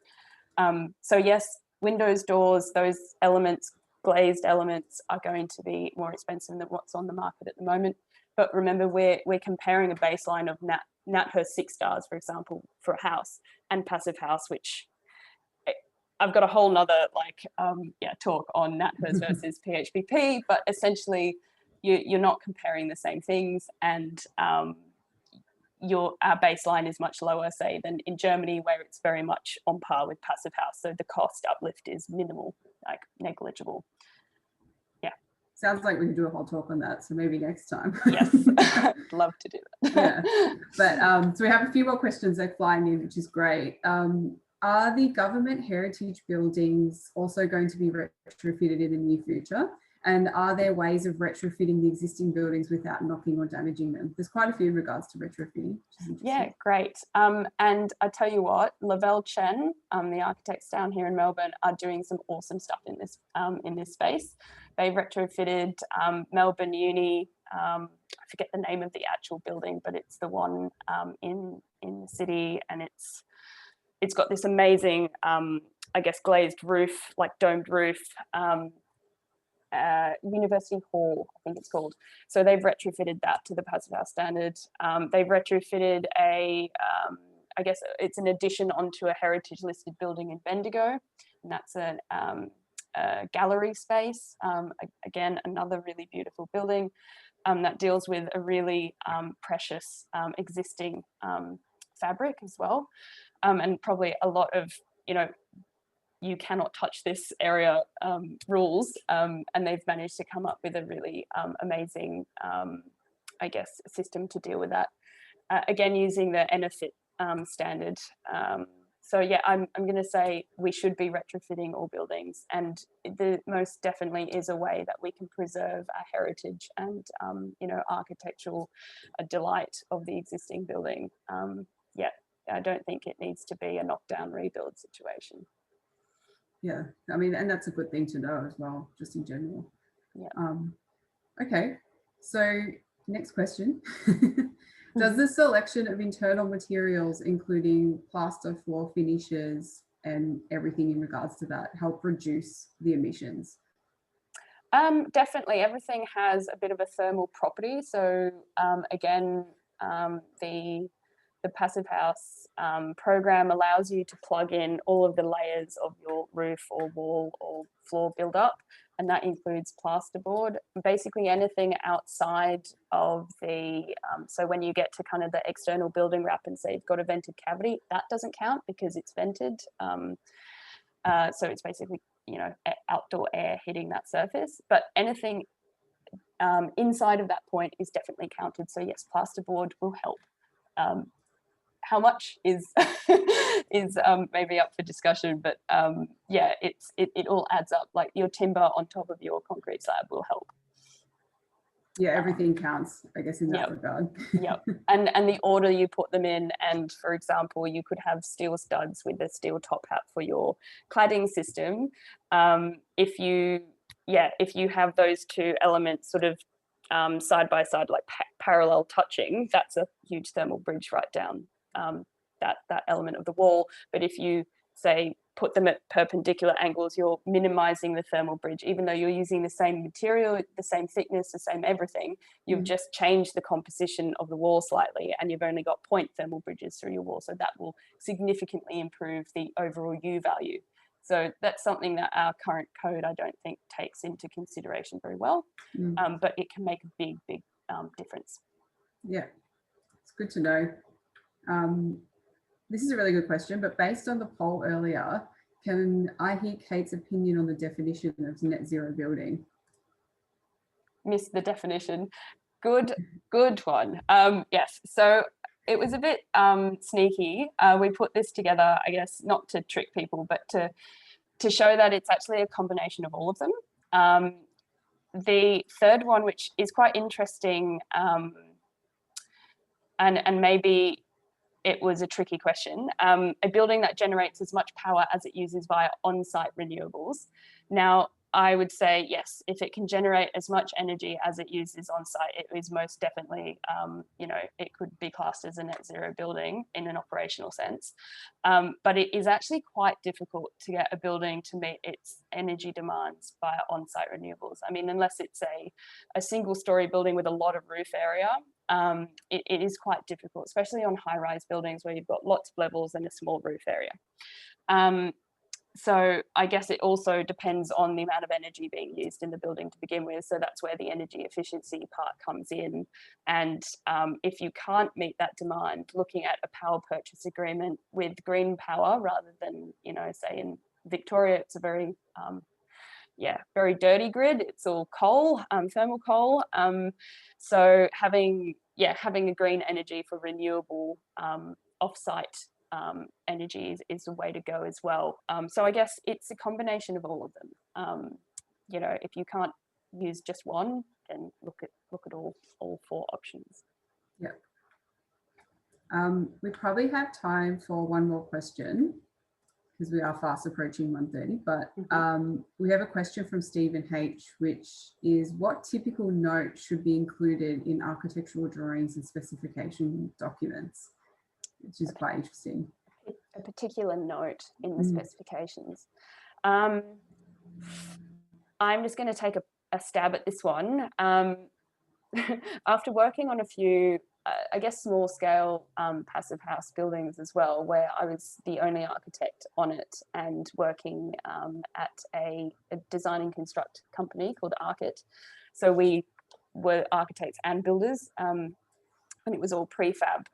So yes, windows, doors, those elements, glazed elements, are going to be more expensive than what's on the market at the moment. But remember, we're comparing a baseline of NatHERS 6 stars, for example, for a house, and passive house, which I've got a whole nother talk on NatHERS versus PHPP, but essentially you're not comparing the same things, and our baseline is much lower, say, than in Germany, where it's very much on par with passive house. So the cost uplift is minimal, like negligible. Yeah. Sounds like we could do a whole talk on that, so maybe next time. Yes, I'd love to do that. Yeah, but so we have a few more questions that flying in, which is great. Are the government heritage buildings also going to be retrofitted in the near future? And are there ways of retrofitting the existing buildings without knocking or damaging them? There's quite a few in regards to retrofitting. Yeah, great. And I tell you what, Lavelle Chen, the architects down here in Melbourne, are doing some awesome stuff in this space. They retrofitted Melbourne Uni. I forget the name of the actual building, but it's the one in the city, and it's got this amazing, I guess, glazed roof, like domed roof. University Hall, I think it's called. So they've retrofitted that to the passive house standard. They've retrofitted I guess it's an addition onto a heritage listed building in Bendigo, and that's a gallery space. Again, another really beautiful building that deals with a really precious existing fabric as well, and probably a lot of, you know, you cannot touch this area rules, and they've managed to come up with a really amazing, I guess, system to deal with that. Again, using the NFIT standard. So yeah, I'm going to say we should be retrofitting all buildings, and there most definitely is a way that we can preserve our heritage and you know, architectural delight of the existing building. Yeah, I don't think it needs to be a knockdown rebuild situation. Yeah, I mean, and that's a good thing to know as well, just in general. Yeah. Okay, so next question. Does the selection of internal materials, including plaster, floor finishes, and everything in regards to that, help reduce the emissions? Definitely, everything has a bit of a thermal property. So again, the Passive House program allows you to plug in all of the layers of your roof or wall or floor build-up, and that includes plasterboard. Basically anything outside of the, so when you get to kind of the external building wrap and say you've got a vented cavity, that doesn't count because it's vented. So it's basically, you know, outdoor air hitting that surface, but anything inside of that point is definitely counted. So yes, plasterboard will help. How much is is maybe up for discussion, but yeah, it all adds up. Like your timber on top of your concrete slab will help. Yeah, everything counts, I guess, in that Yep. regard. Yep. And the order you put them in, and for example, you could have steel studs with a steel top hat for your cladding system. If you have those two elements sort of side by side, like parallel touching, that's a huge thermal bridge right down that element of the wall. But if you say put them at perpendicular angles, you're minimizing the thermal bridge, even though you're using the same material, the same thickness, the same everything. You've just changed the composition of the wall slightly, and you've only got point thermal bridges through your wall. So that will significantly improve the overall U value. So that's something that our current code, I don't think, takes into consideration very well, but it can make a big, big difference. Yeah, it's good to know. This is a really good question, but based on the poll earlier, can I hear Kate's opinion on the definition of net zero building? Missed the definition. Good one. Yes, so it was a bit sneaky. We put this together, I guess, not to trick people, but to show that it's actually a combination of all of them. The third one, which is quite interesting, and maybe it was a tricky question, a building that generates as much power as it uses via on-site renewables. Now, I would say yes, if it can generate as much energy as it uses on site, it is most definitely, you know, it could be classed as a net zero building in an operational sense. But it is actually quite difficult to get a building to meet its energy demands via on-site renewables. I mean, unless it's a single story building with a lot of roof area, it is quite difficult, especially on high-rise buildings where you've got lots of levels and a small roof area. So I guess it also depends on the amount of energy being used in the building to begin with. So that's where the energy efficiency part comes in. And if you can't meet that demand, looking at a power purchase agreement with green power rather than, you know, say in Victoria, it's a very, very dirty grid. It's all coal, thermal coal. So having a green energy for renewable offsite energy is a way to go as well. So I guess it's a combination of all of them. You know, if you can't use just one, then look at all four options. Yeah. We probably have time for one more question because we are fast approaching 1:30, but we have a question from Stephen H, which is, what typical note should be included in architectural drawings and specification documents? Which is quite interesting. A particular note in the specifications. I'm just going to take a stab at this one. After working on a few, I guess, small scale passive house buildings as well, where I was the only architect on it and working at a design and construct company called Archit. So we were architects and builders, and it was all prefab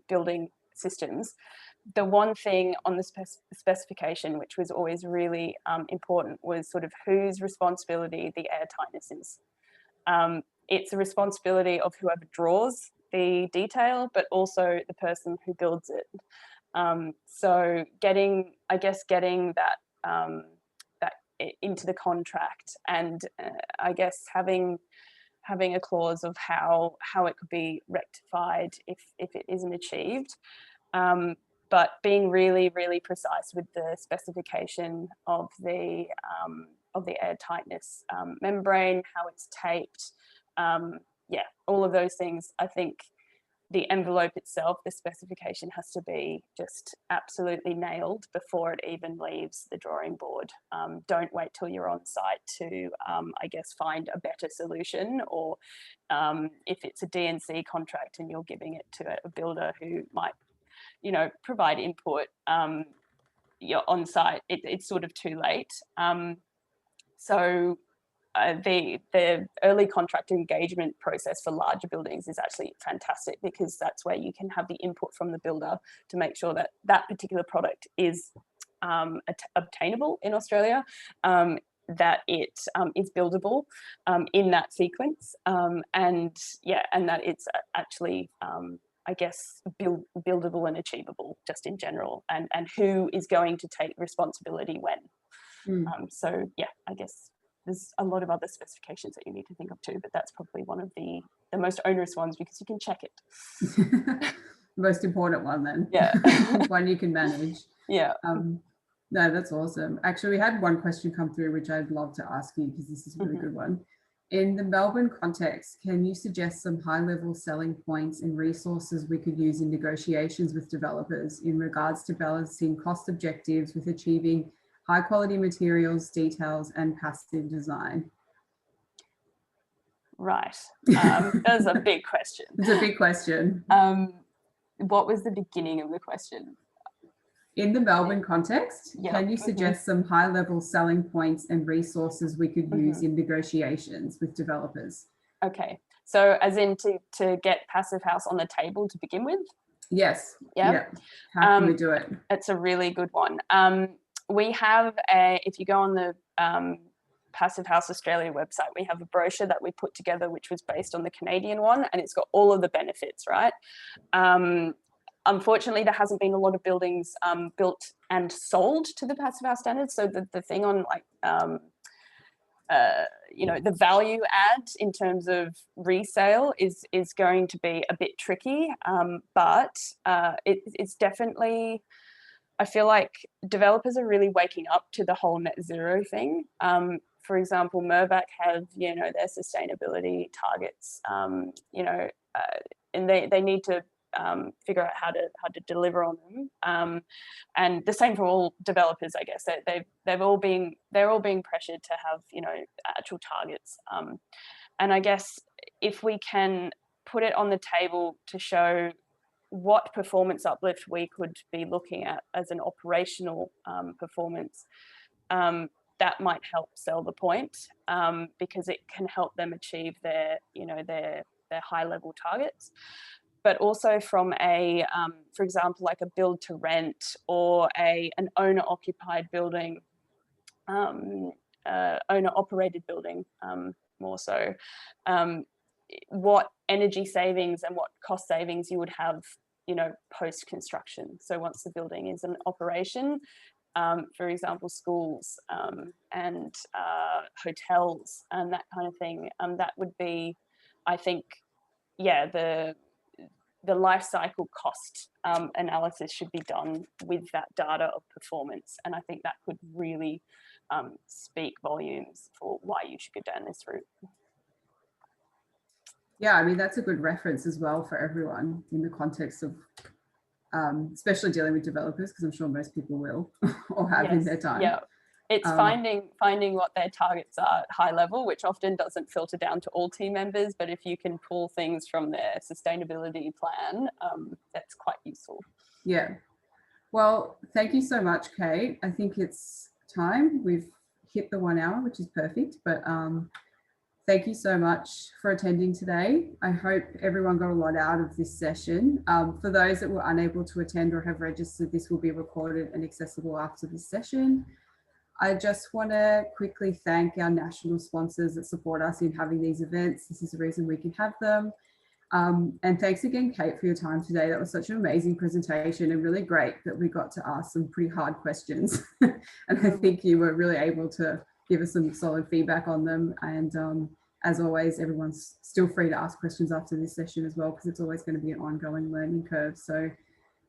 building systems. The one thing on the specification, which was always really important, was sort of whose responsibility the air tightness is. It's the responsibility of whoever draws the detail, but also the person who builds it. So getting that that into the contract, and I guess having a clause of how it could be rectified if it isn't achieved. But being really, really precise with the specification of the air tightness membrane, how it's taped, yeah, all of those things. I think the envelope itself, the specification has to be just absolutely nailed before it even leaves the drawing board. Don't wait till you're on site to, I guess, find a better solution, or if it's a DNC contract and you're giving it to a builder who might, you know, provide input, you're on site, it's sort of too late. So the early contract engagement process for larger buildings is actually fantastic, because that's where you can have the input from the builder to make sure that that particular product is obtainable in Australia, that it is buildable in that sequence, and yeah, and that it's actually I guess buildable and achievable just in general, and who is going to take responsibility when. So yeah, I guess there's a lot of other specifications that you need to think of too, but that's probably one of the most onerous ones, because you can check it. Most important one then. Yeah. One you can manage. Yeah. No, that's awesome. Actually, we had one question come through, which I'd love to ask you, because this is a really good one. In the Melbourne context, can you suggest some high-level selling points and resources we could use in negotiations with developers in regards to balancing cost objectives with achieving high-quality materials, details, and passive design? Right. That's a big question. It's a big question. What was the beginning of the question? In the Melbourne context, can you suggest some high-level selling points and resources we could use in negotiations with developers? Okay, so as in to get Passive House on the table to begin with? Yes. Yeah. How can we do it? It's a really good one. We have if you go on the Passive House Australia website, we have a brochure that we put together, which was based on the Canadian one, and it's got all of the benefits, right? Unfortunately, there hasn't been a lot of buildings built and sold to the Passive House standards. So the thing on like, you know, the value add in terms of resale is going to be a bit tricky, but it's definitely, I feel like developers are really waking up to the whole net zero thing. For example, Mirvac have, you know, their sustainability targets, you know, and they need to figure out how to deliver on them, and the same for all developers, I guess. They're all being pressured to have, you know, actual targets, and I guess if we can put it on the table to show what performance uplift we could be looking at as an operational performance, that might help sell the point, because it can help them achieve their, you know, their high level targets. But also from a, for example, like a build to rent or an owner occupied building, owner operated building, more so, what energy savings and what cost savings you would have, you know, post construction. So once the building is in operation, for example, schools and hotels and that kind of thing, that would be, I think, yeah, the life cycle cost analysis should be done with that data of performance. And I think that could really speak volumes for why you should go down this route. Yeah, I mean, that's a good reference as well for everyone in the context of, especially dealing with developers, because I'm sure most people will or have in their time. Yeah. It's finding what their targets are at high level, which often doesn't filter down to all team members. But if you can pull things from their sustainability plan, that's quite useful. Yeah. Well, thank you so much, Kate. I think it's time. We've hit the 1 hour, which is perfect. But thank you so much for attending today. I hope everyone got a lot out of this session. For those that were unable to attend or have registered, this will be recorded and accessible after this session. I just want to quickly thank our national sponsors that support us in having these events. This is the reason we can have them. And thanks again, Kate, for your time today. That was such an amazing presentation and really great that we got to ask some pretty hard questions. And I think you were really able to give us some solid feedback on them. And as always, everyone's still free to ask questions after this session as well, because it's always going to be an ongoing learning curve. So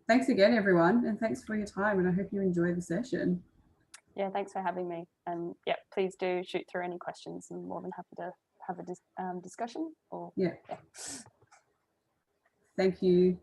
thanks again, everyone, and thanks for your time. And I hope you enjoy the session. Yeah, thanks for having me. And yeah, please do shoot through any questions. I'm more than happy to have a discussion. Or yeah. Thank you.